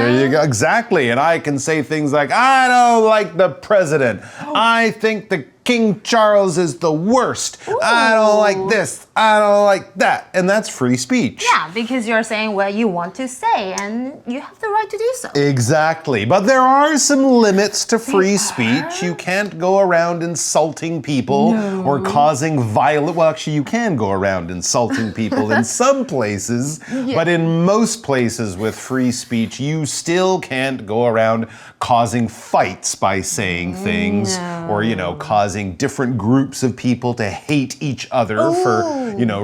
There you go. Exactly. And I can say things like, I don't like the president. I think the King Charles is the worst. Ooh. I don't like this. I don't like that. And that's free speech. Yeah, because you're saying what you want to say and you have the right to do so. Exactly. But there are some limits to free speech. You can't go around insulting people or causing violence. Well, actually, you can go around insulting people in some places, but in most places with free speech, you still can't go around causing fights by saying things or, causing different groups of people to hate each other for,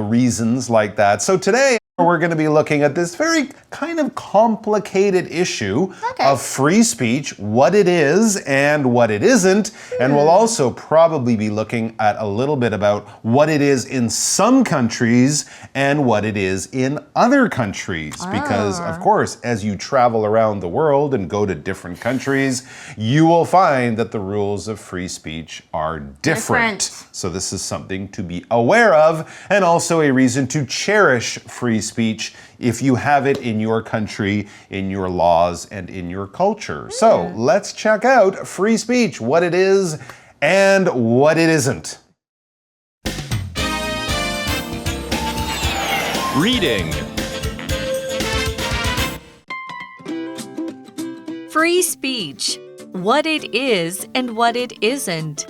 reasons like that. So today, we're going to be looking at this very kind of complicated issue of free speech, what it is and what it isn't. And we'll also probably be looking at a little bit about what it is in some countries and what it is in other countries. Because, of course, as you travel around the world and go to different countries, you will find that the rules of free speech are different. So this is something to be aware of and also a reason to cherish free speech if you have it in your country, in your laws, and in your culture. So let's check out free speech, what it is and what it isn't. Reading. Free speech, what it is and what it isn't.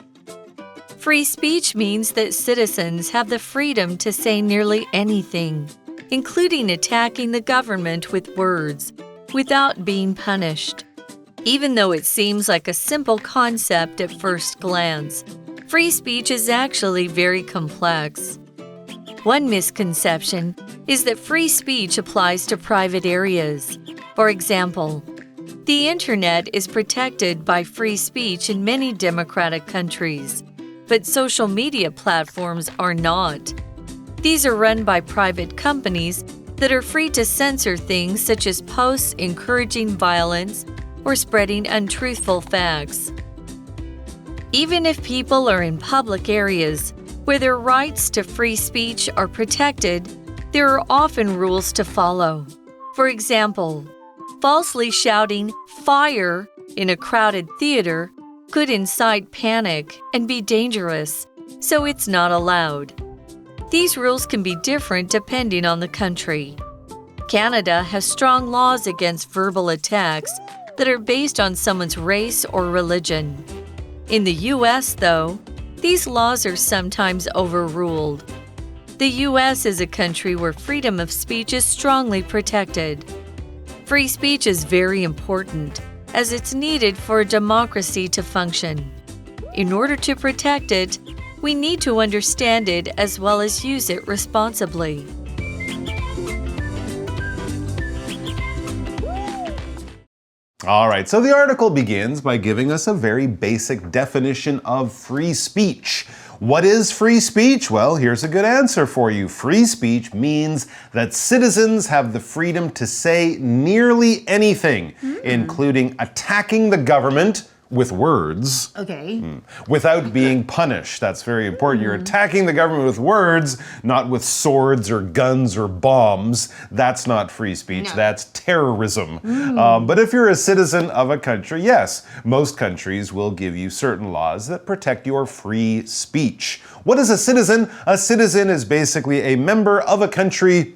Free speech means that citizens have the freedom to say nearly anything, including attacking the government with words, without being punished. Even though it seems like a simple concept at first glance, free speech is actually very complex. One misconception is that free speech applies to private areas. For example, the internet is protected by free speech in many democratic countries, but social media platforms are not. These are run by private companies that are free to censor things such as posts encouraging violence or spreading untruthful facts. Even if people are in public areas where their rights to free speech are protected, there are often rules to follow. For example, falsely shouting "fire" in a crowded theater could incite panic and be dangerous, so it's not allowed. These rules can be different depending on the country. Canada has strong laws against verbal attacks that are based on someone's race or religion. In the U.S., though, these laws are sometimes overruled. The U.S. is a country where freedom of speech is strongly protected. Free speech is very important, as it's needed for a democracy to function. In order to protect it, we need to understand it as well as use it responsibly. All right, so the article begins by giving us a very basic definition of free speech. What is free speech? Well, here's a good answer for you. Free speech means that citizens have the freedom to say nearly anything, including attacking the government with words. Without being punished. That's very important. You're attacking the government with words, not with swords or guns or bombs. That's not free speech. No. That's terrorism. But if you're a citizen of a country, yes, most countries will give you certain laws that protect your free speech. What is a citizen? A citizen is basically a member of a country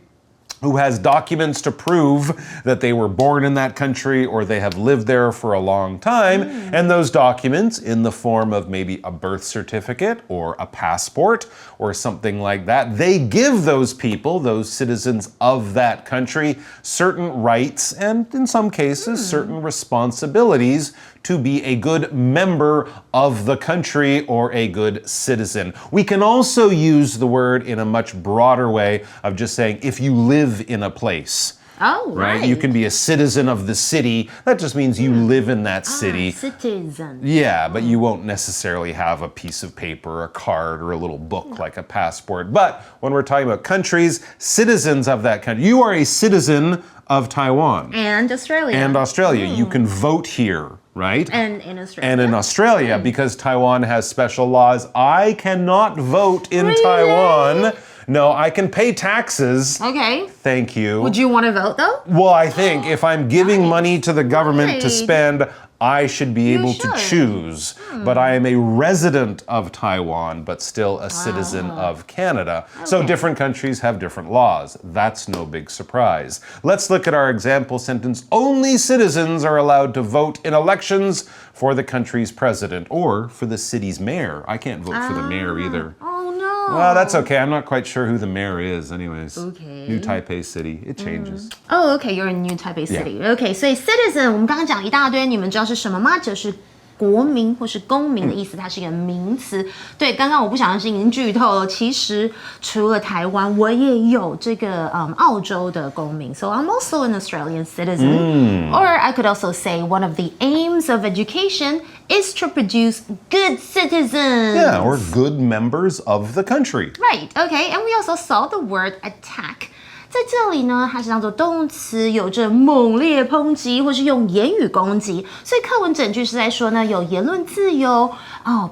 who has documents to prove that they were born in that country or they have lived there for a long time. And those documents, in the form of maybe a birth certificate or a passport or something like that, they give those people, those citizens of that country, certain rights and, in some cases, certain responsibilities to be a good member of the country or a good citizen. We can also use the word in a much broader way of just saying if you live in a place. Oh, right. You can be a citizen of the city. That just means you live in that city. Citizen. Yeah, but you won't necessarily have a piece of paper, a card, or a little book like a passport. But when we're talking about countries, citizens of that country, you are a citizen of Taiwan. And Australia. And Australia. You can vote here, right? And in Australia. And in Australia, because Taiwan has special laws. I cannot vote in Taiwan no, I can pay taxes. Okay. Thank you. Would you want to vote though? Well, I think if I'm giving money to the government to Right. spend, I should be able to choose. But I am a resident of Taiwan, but still a citizen of Canada. So different countries have different laws. That's no big surprise. Let's look at our example sentence. Only citizens are allowed to vote in elections for the country's president or for the city's mayor. I can't vote for the mayor either. Oh no. Well, that's okay. I'm not quite sure who the mayor is anyways. Okay. New Taipei City. It changes. Oh, okay, you're in New Taipei City. Okay, 所以 citizen 我们刚刚讲一大堆，你们知道是什么吗？就是国民或是公民的意思，它是一个名词。对，刚刚我不小心已经剧透了。其实除了台湾，我也有这个澳洲的公民。So I'm also an Australian citizen. Or I could also say one of the aims of education is to produce good citizens. Yeah, or good members of the country. Right. Okay. And we also saw the word attack. 在这里呢，它是当做动词，有着猛烈抨击或是用言语攻击，所以课文整句是在说呢，有言论自由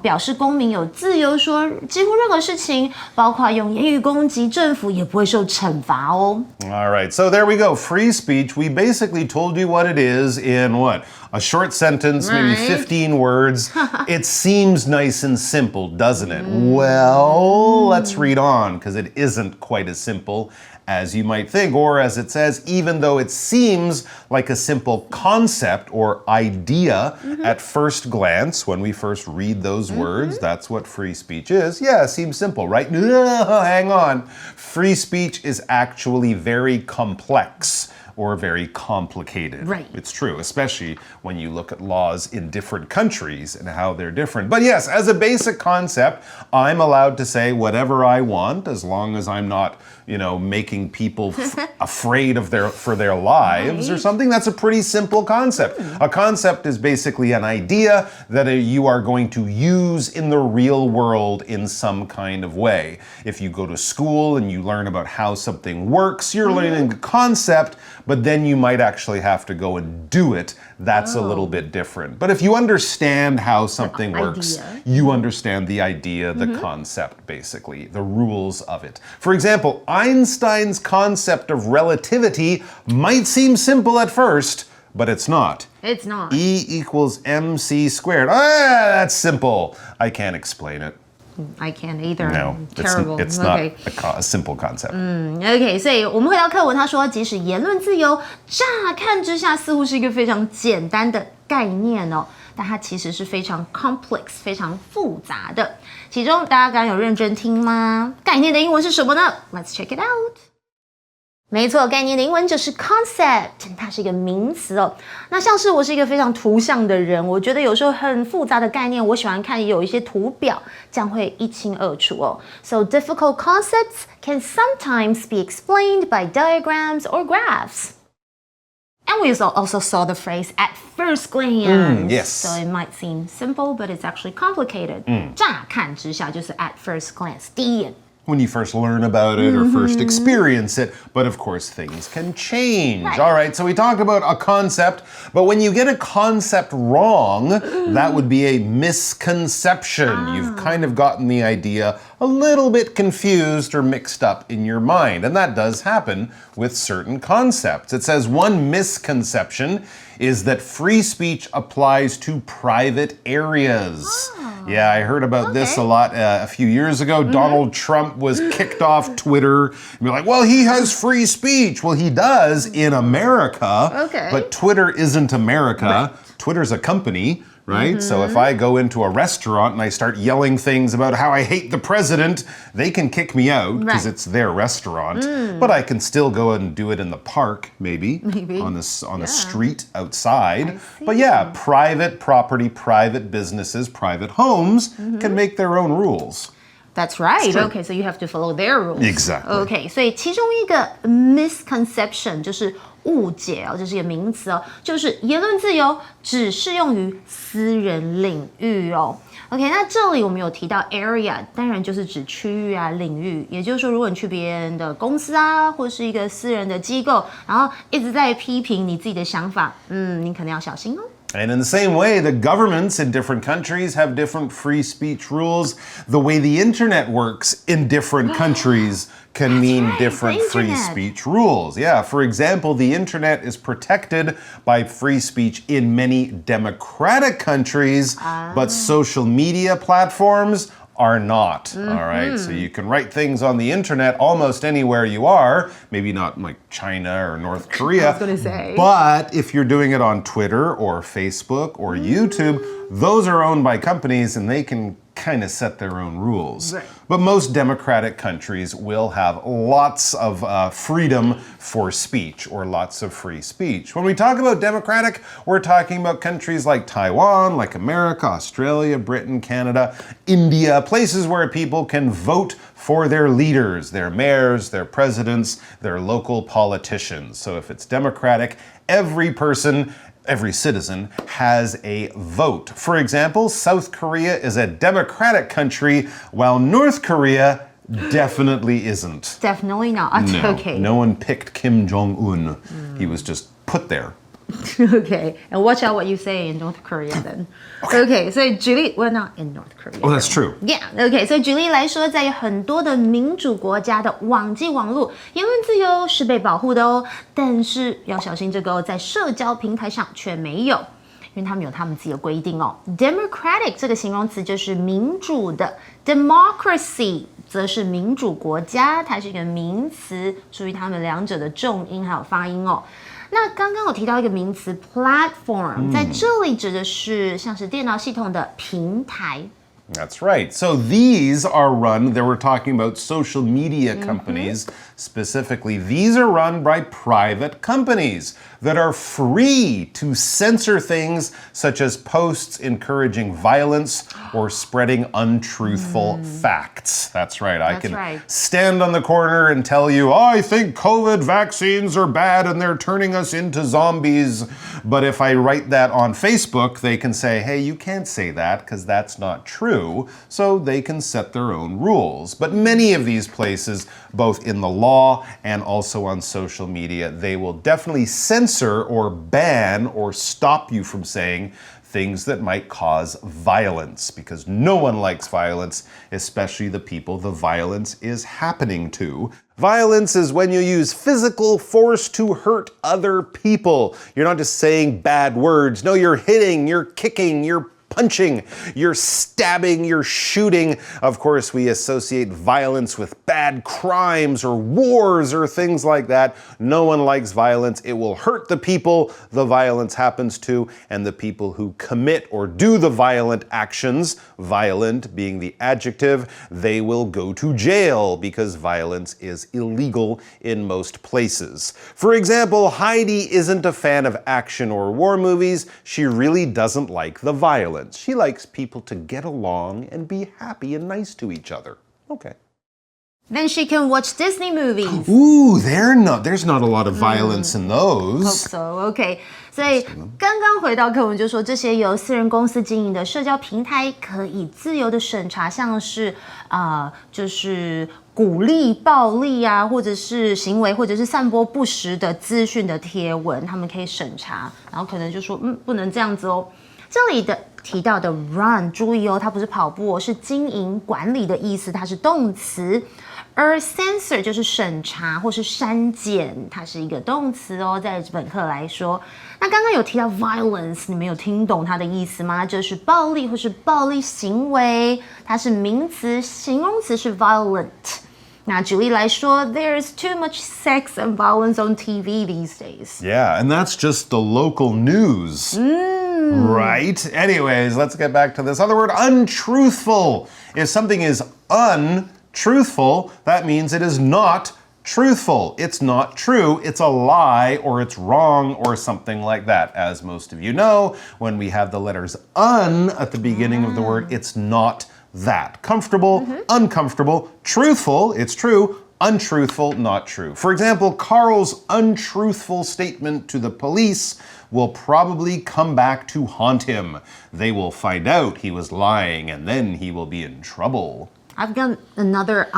表示公民有自由说几乎任何事情，包括用言语攻击政府也不会受惩罚哦。All right, so there we go. Free speech. We basically told you what it is in what? A short sentence, maybe 15 words. It seems nice and simple, doesn't it? Well, let's read on, because it isn't quite as simple as you might think, or as it says, even though it seems like a simple concept or idea at first glance, when we first read those words, that's what free speech is. Yeah, it seems simple, right? Hang on. Free speech is actually very complex or very complicated. Right. It's true, especially when you look at laws in different countries and how they're different. But yes, as a basic concept, I'm allowed to say whatever I want as long as I'm not, making people afraid of for their lives or something. That's a pretty simple concept. A concept is basically an idea that you are going to use in the real world in some kind of way. If you go to school and you learn about how something works, you're learning the concept, but then you might actually have to go and do it. That's a little bit different. But if you understand how something works, you understand the idea, the concept, basically, the rules of it. For example, Einstein's concept of relativity might seem simple at first, but it's not. It's not. E equals mc squared. That's simple. I can't explain it. I can't either. No, Terrible. it's not a simple concept. OK， 所以我们回到课文，他说，即使言论自由乍看之下似乎是一个非常简单的概念哦，但它其实是非常 complex、非常复杂的。其中大家刚刚有认真听吗？概念的英文是什么呢 ？Let's check it out。没错，概念的英文就是 concept， 它是一个名词哦。那像是我是一个非常图像的人，我觉得有时候很复杂的概念，我喜欢看有一些图表，这样会一清二楚哦。So difficult concepts can sometimes be explained by diagrams or graphs. And we also saw the phrase at first glance. Yes. So it might seem simple, but it's actually complicated. 乍看之下就是 at first glance， 第一眼。When you first learn about it or first experience it, but of course things can change. Right. All right, so we talk about a concept, but when you get a concept wrong, that would be a misconception. You've kind of gotten the idea a little bit confused or mixed up in your mind, and that does happen with certain concepts. It says one misconception is that free speech applies to private areas. Yeah, I heard about this a lot a few years ago. Donald Trump was kicked off Twitter. And you're like, well, he has free speech. Well, he does in America, but Twitter isn't America. Right. Twitter's a company, right? So if I go into a restaurant and I start yelling things about how I hate the president, they can kick me out because it's their restaurant. But I can still go and do it in the park, maybe. On the street outside. But yeah, private property, private businesses, private homes can make their own rules. That's right. Okay, so you have to follow their rules. Exactly. Okay, 所以其中一个 misconception 就是误解哦，这是一个名词哦，就是言论自由只适用于私人领域哦。OK， 那这里我们有提到 area， 当然就是指区域啊、领域。也就是说，如果你去别人的公司啊，或是一个私人的机构，然后一直在批评你自己的想法，你可能要小心哦。And in the same way, the governments in different countries have different free speech rules. The way the internet works in different countries can mean different free speech rules. Yeah, for example, the internet is protected by free speech in many democratic countries, but social media platforms are not. All right, so you can write things on the internet almost anywhere you are, maybe not like China or North Korea. I was gonna say. But if you're doing it on Twitter or Facebook or YouTube, those are owned by companies and they can kind of set their own rules. Right. But most democratic countries will have lots of freedom for speech or lots of free speech. When we talk about democratic, we're talking about countries like Taiwan, like America, Australia, Britain, Canada, India, places where people can vote for their leaders, their mayors, their presidents, their local politicians. So if it's democratic, every citizen has a vote. For example, South Korea is a democratic country, while North Korea definitely isn't. Definitely not. No, Okay. no one picked Kim Jong-un. He was just put there. Okay, and watch out what you say in North Korea then. Okay, 所以举例 we're not in North Korea. Oh, that's true. Yeah, okay, 所以举例来说，在很多的民主国家的网际网络言论自由是被保护的哦，但是要小心这个哦，在社交平台上却没有。因为他们有他们自己的规定哦。Democratic 这个形容词就是民主的 ，democracy 则是民主国家，它是一个名词，注意它们两者的重音还有发音哦。那刚刚有提到一个名词 platform，在这里指的是像是电脑系统的平台。That's right. So these are run, they were talking about social media companies specifically. These are run by private companies that are free to censor things such as posts encouraging violence or spreading untruthful facts. That's right. I can stand on the corner and tell you, I think COVID vaccines are bad and they're turning us into zombies. But if I write that on Facebook, they can say, hey, you can't say that because that's not true. So they can set their own rules. But many of these places, both in the law and also on social media, they will definitely censor or ban or stop you from saying things that might cause violence, because no one likes violence, especially the people the violence is happening to. Violence is when you use physical force to hurt other people. You're not just saying bad words. No, you're hitting, you're kicking, you're punching, you're stabbing, you're shooting. Of course, we associate violence with bad crimes or wars or things like that. No one likes violence. It will hurt the people the violence happens to, and the people who commit or do the violent actions, violent being the adjective, they will go to jail because violence is illegal in most places. For example, Heidi isn't a fan of action or war movies. She really doesn't like the violence. She likes people to get along and be happy and nice to each other. Okay. Then she can watch Disney movies. Ooh, there's not a lot of violence in those. Hope so, okay. 所以刚刚回到课文就说，这些由私人公司经营的社交平台可以自由的审查，像是就是鼓励暴力啊，或者是行为，或者是散播不实的资讯的贴文，他们可以审查，然后可能就说不能这样子哦。这里的提到的 run， 注意哦，它不是跑步哦，是经营管理的意思，它是动词。而 censor 就是审查或是删减，它是一个动词哦，在本课来说。那刚刚有提到 violence， 你们有听懂它的意思吗？就是暴力或是暴力行为，它是名词，形容词是 violent。那举例来说 ，There's too much sex and violence on TV these days. Yeah, and that's just the local news. Right? Anyways, let's get back to this other word, untruthful. If something is untruthful, that means it is not truthful. It's not true. It's a lie or it's wrong or something like that. As most of you know, when we have the letters un at the beginning of the word, it's not that. Comfortable, uncomfortable, truthful, it's true, untruthful, not true. For example, Carl's untruthful statement to the police will probably come back to haunt him. They will find out he was lying and then he will be in trouble. I've got another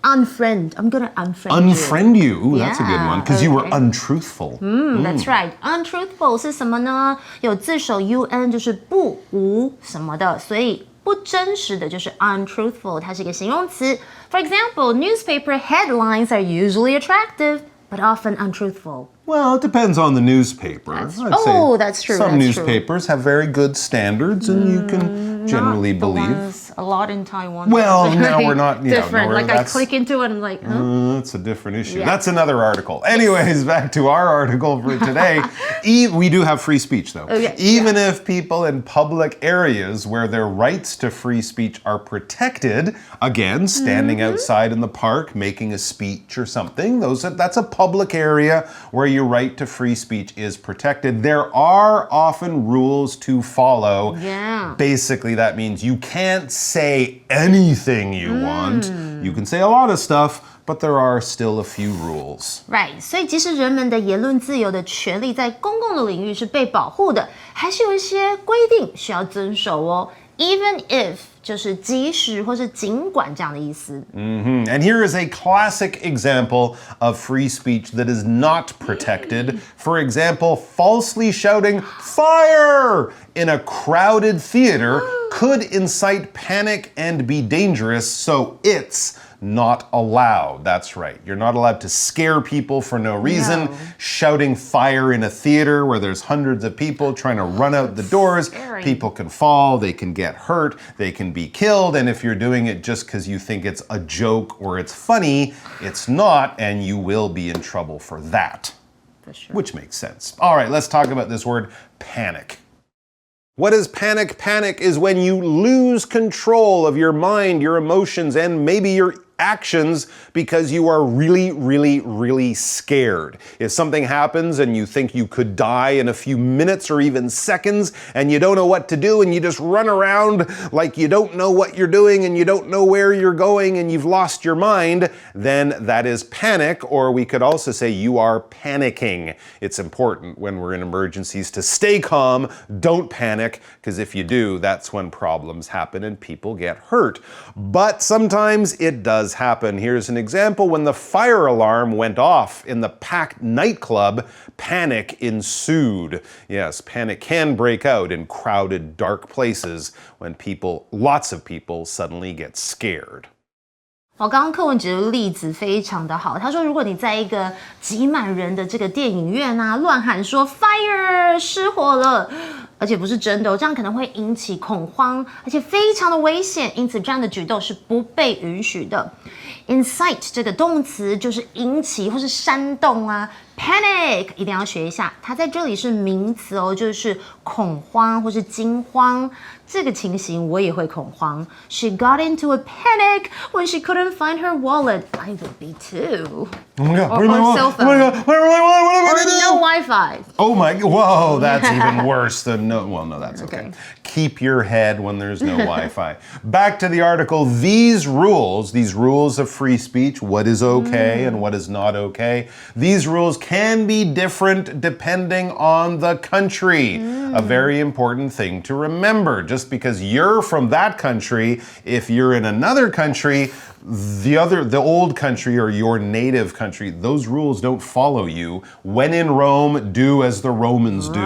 unfriend. I'm gonna unfriend you. Unfriend you. Ooh, that's a good one. Because you were okay. untruthful. That's right. Untruthful 是什么呢？有字首 un 就是不无什么的，所以不真实的就是 untruthful， 它是一个形容词。For example, newspaper headlines are usually attractive, but often untruthful. Well, it depends on the newspaper. I'd say that's true. Some that's newspapers have very good standards, and you can generally not believe. The ones a lot in Taiwan. Well, now we're not different. Like I click into it and I'm like, that's a different issue. Yeah. That's another article. Anyways, back to our article for today. We do have free speech, though. Okay. Even if people in public areas where their rights to free speech are protected, again, standing outside in the park, making a speech or something, that's a public area where your right to free speech is protected. There are often rules to follow. Yeah. Basically, that means you can't say anything you want. You can say a lot of stuff, but there are still a few rules. Right. 所以即使人们的言论自由的权利在公共的领域是被保护的，还是有一些规定需要遵守哦。Even if 就是即使或是尽管这样的意思。And here is a classic example of free speech that is not protected. For example, falsely shouting "fire" in a crowded theater could incite panic and be dangerous, so it's not allowed. That's right. You're not allowed to scare people for no reason. No. Shouting fire in a theater where there's hundreds of people trying to run out the doors. Scary. People can fall, they can get hurt, they can be killed. And if you're doing it just because you think it's a joke or it's funny, it's not, and you will be in trouble for that. For sure. Which makes sense. All right, let's talk about this word panic. What is panic? Panic is when you lose control of your mind, your emotions, and maybe your actions because you are really, really, really scared. If something happens and you think you could die in a few minutes or even seconds and you don't know what to do and you just run around like you don't know what you're doing and you don't know where you're going and you've lost your mind, then that is panic, or we could also say you are panicking. It's important when we're in emergencies to stay calm, don't panic, because if you do, that's when problems happen and people get hurt. But sometimes it does happen. Here's an example. When the fire alarm went off in the packed nightclub, panic ensued. Yes, panic can break out in crowded, dark places when lots of people suddenly get scared. 刚刚课文举的例子非常的好，他说如果你在一个挤满人的这个电影院啊，乱喊说 fire 失火了，而且不是真的，这样可能会引起恐慌，而且非常的危险，因此这样的举动是不被允许的。Incite 这个动词就是引起或是煽动啊 ，panic 一定要学一下，它在这里是名词哦，就是恐慌或是惊慌。这个情形我也会恐慌。She got into a panic when she couldn't find her wallet. I would be too. Oh my God! Or cell phone. Oh my God! What am I gonna do? No Wi-Fi. Oh my! Whoa! That's even worse than no. Well, no, that's okay. Keep your head when there's no Wi-Fi. Back to the article. These rules of free speech, what is okay and what is not okay. These rules can be different depending on the country. A very important thing to remember. Just because you're from that country, if you're in another country, the old country or your native country, those rules don't follow you. When in Rome, do as the Romans do,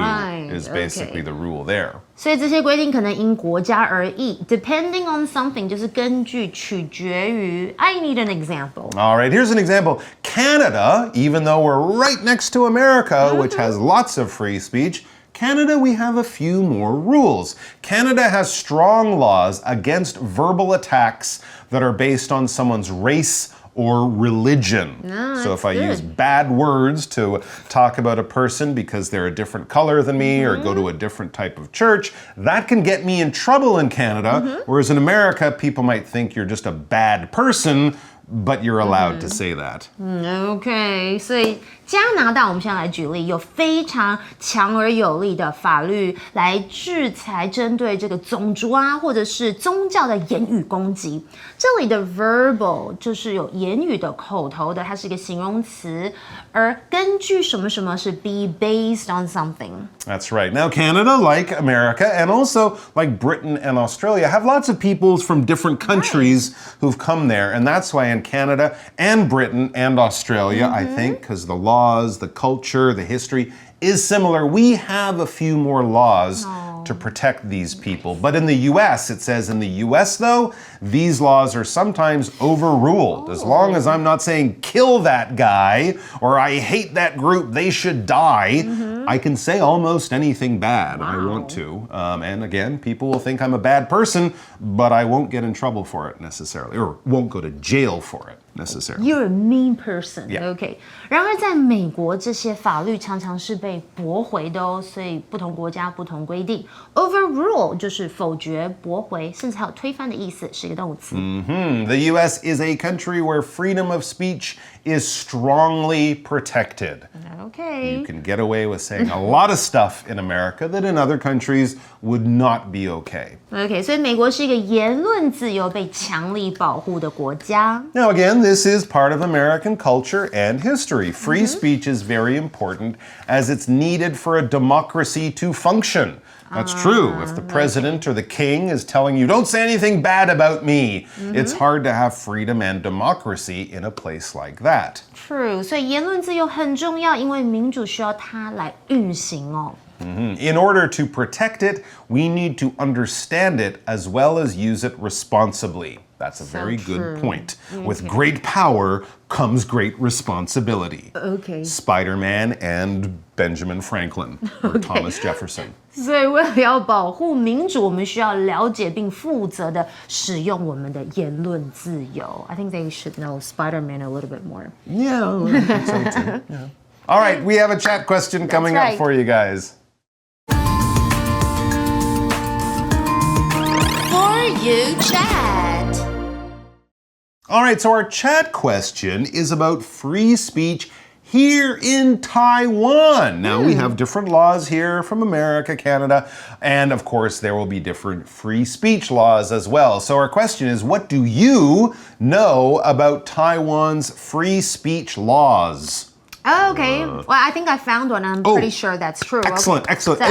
is basically the rule there. 所以这些规定可能因国家而异 ，depending on something 就是根据取决于。I need an example. All right, here's an example. Canada, even though we're right next to America, which has lots of free speech, Canada, we have a few more rules. Canada has strong laws against verbal attacks that are based on someone's race or religion. So if I use bad words to talk about a person because they're a different color than me or go to a different type of church, that can get me in trouble in Canada. Whereas in America, people might think you're just a bad person, but you're allowed to say that. OK， 所以加拿大，我们现在来举例，有非常强而有力的法律来制裁针对这个种族啊，或者是宗教的言语攻击。这里的 verbal 就是有言语的、口头的，它是一个形容词，而根据什么什么是 be based on something. That's right. Now, Canada, like America, and also like Britain and Australia, have lots of peoples from different countries who've come there, and that's why in and Canada and Britain and Australia, I think, because the laws, the culture, the history is similar. We have a few more laws to protect these people. But in the US, it says in the US, though, these laws are sometimes overruled. As long as I'm not saying kill that guy or I hate that group, they should die, I can say almost anything bad I want to. And again, people will think I'm a bad person, but I won't get in trouble for it necessarily, or won't go to jail for it necessarily. You're a mean person. Yeah. OK. 然而，在美国，这些法律常常是被驳回的哦，所以不同国家不同规定。Overrule 就是否决、驳回，甚至还有推翻的意思，是一个动词。The US is a country where freedom of speech is strongly protected. OK. You can get away with saying a lot of stuff in America that in other countries would not be okay. OK， 所以美国是一个言论自由被强力保护的国家。Now, again, this is part of American culture and history. Free speech is very important as it's needed for a democracy to function. That's true. If the president or the king is telling you, don't say anything bad about me, it's hard to have freedom and democracy in a place like that. True， 所以言论自由很重要，因为民主需要它来运行哦。In order to protect it, we need to understand it as well as use it responsibly. That's a very good point. With great power comes great responsibility. OK. Spider-Man and Benjamin Franklin or Thomas Jefferson. 所以为了要保护民主，我们需要了解并负责的使用我们的言论自由。I think they should know Spider-Man a little bit more. Yeah, I think so too. Yeah. All right, we have a chat question coming up for you guys. For you chat. All right, so our chat question is about free speech here in Taiwan. Now, we have different laws here from America, Canada, and of course, there will be different free speech laws as well. So our question is, what do you know about Taiwan's free speech laws? Okay, well, I think I found one. I'm pretty sure that's true. Excellent, okay. excellent. So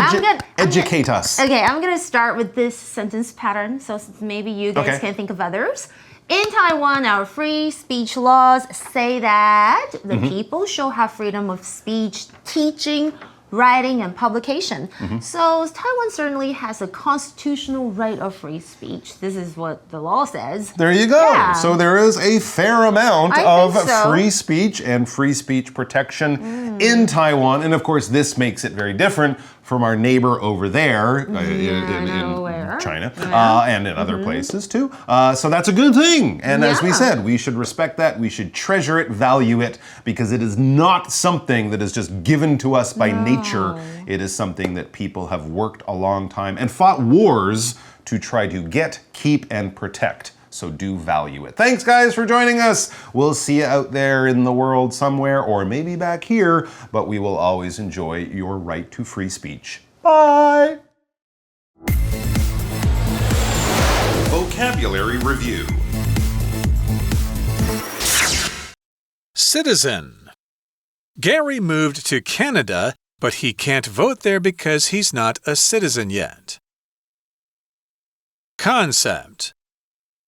Educate us. Okay, I'm going to start with this sentence pattern, so maybe you guys can think of others. In Taiwan, our free speech laws say that the people shall have freedom of speech, teaching, writing, and publication. So Taiwan certainly has a constitutional right of free speech. This is what the law says. There you go. Yeah. So there is a fair amount I of think so. free speech and free speech protection in Taiwan. And of course, this makes it very different from our neighbor over there in China and in other places too. So that's a good thing. And as we said, we should respect that. We should treasure it, value it, because it is not something that is just given to us by nature. It is something that people have worked a long time and fought wars to try to get, keep, and protect. So do value it. Thanks, guys, for joining us. We'll see you out there in the world somewhere, or maybe back here, but we will always enjoy your right to free speech. Bye! Vocabulary Review. Citizen. Gary moved to Canada, but he can't vote there because he's not a citizen yet. Concept.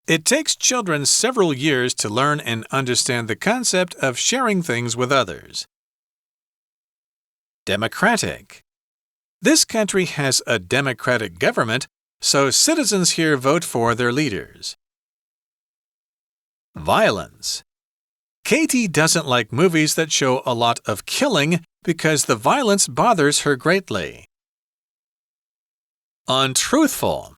It takes children several years to learn and understand the concept of sharing things with others. Democratic. This country has a democratic government, so citizens here vote for their leaders. Violence. Katie doesn't like movies that show a lot of killing because the violence bothers her greatly. Untruthful.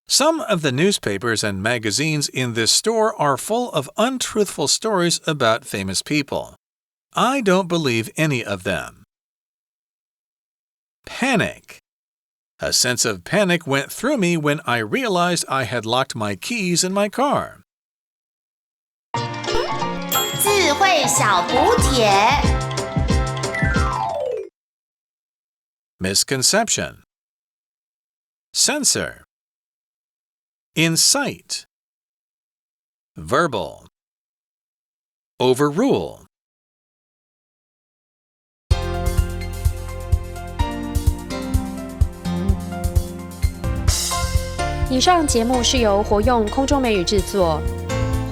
Some of the newspapers and magazines in this store are full of untruthful stories about famous people. I don't believe any of them. Panic. A sense of panic went through me when I realized I had locked my keys in my car. 智慧小补帖 Misconception. Censor. Incite. Verbal. Overrule. 以上节目是由活用空中美语制作。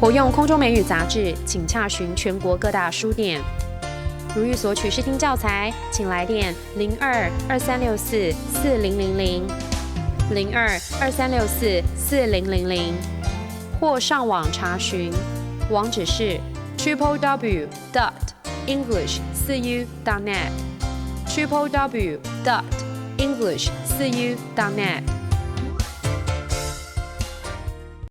活用空中美语杂志，请洽询全国各大书店。如欲索取试听教材，请来电02-2364-4000 02-2364-4000，或上网查询，网址是 www.english4u.net www.english4u.net